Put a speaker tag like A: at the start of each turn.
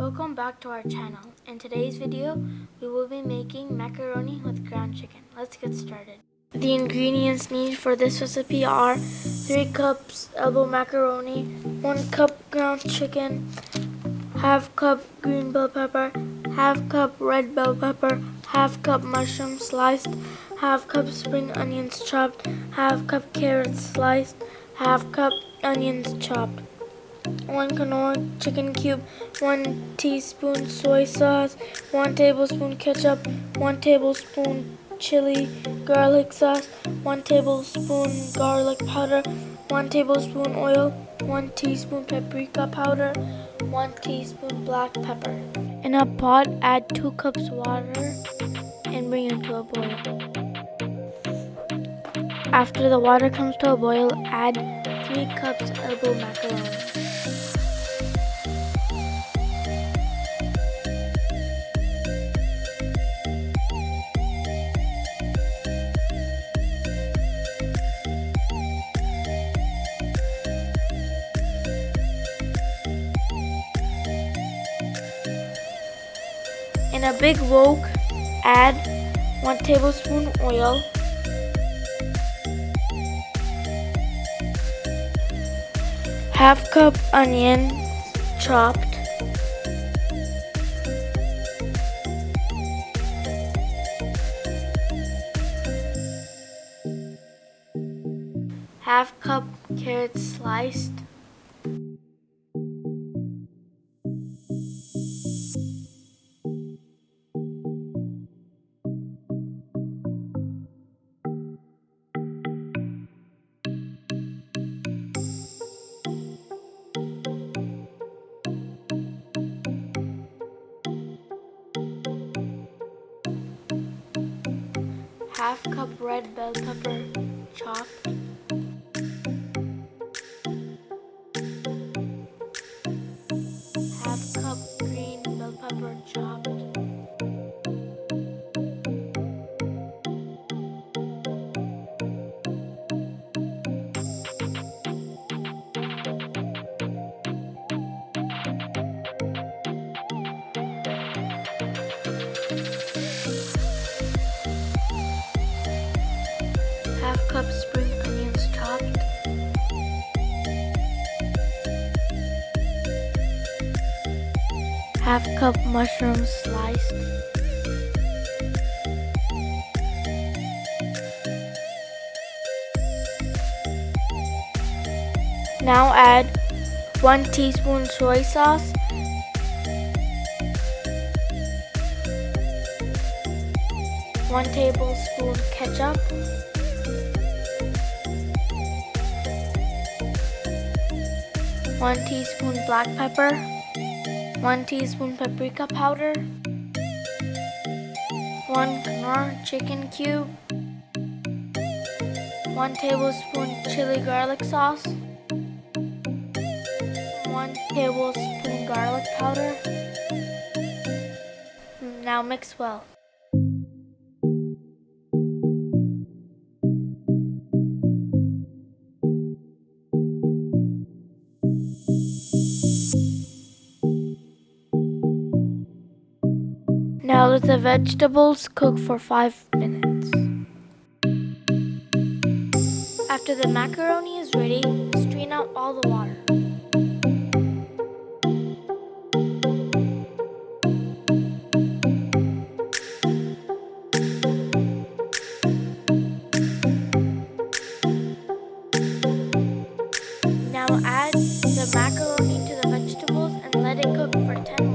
A: Welcome back to our channel. In today's video, we will be making macaroni with ground chicken. Let's get started. The ingredients needed for this recipe are 3 cups elbow macaroni, 1 cup ground chicken, half cup green bell pepper, half cup red bell pepper, half cup mushroom sliced, half cup spring onions chopped, half cup carrots sliced, half cup onions chopped, 1 Knorr chicken cube, 1 teaspoon soy sauce, 1 tablespoon ketchup, 1 tablespoon chili garlic sauce, 1 tablespoon garlic powder, 1 tablespoon oil, 1 teaspoon paprika powder, 1 teaspoon black pepper. In a pot, add 2 cups water and bring it to a boil. After the water comes to a boil, add 3 cups elbow macaroni. In a big wok, add 1 tablespoon oil, half cup onion chopped, half cup carrots sliced, half cup red bell pepper chopped, half cup green bell pepper chopped, half cup spring onions chopped, half cup mushrooms sliced, now add 1 teaspoon soy sauce, 1 tablespoon ketchup, 1 teaspoon black pepper, 1 teaspoon paprika powder, 1 Knorr chicken cube, 1 tablespoon chili garlic sauce, 1 tablespoon garlic powder. Now mix well. Now let the vegetables cook for 5 minutes. After the macaroni is ready, strain out all the water. Now add the macaroni to the vegetables and let it cook for 10 minutes.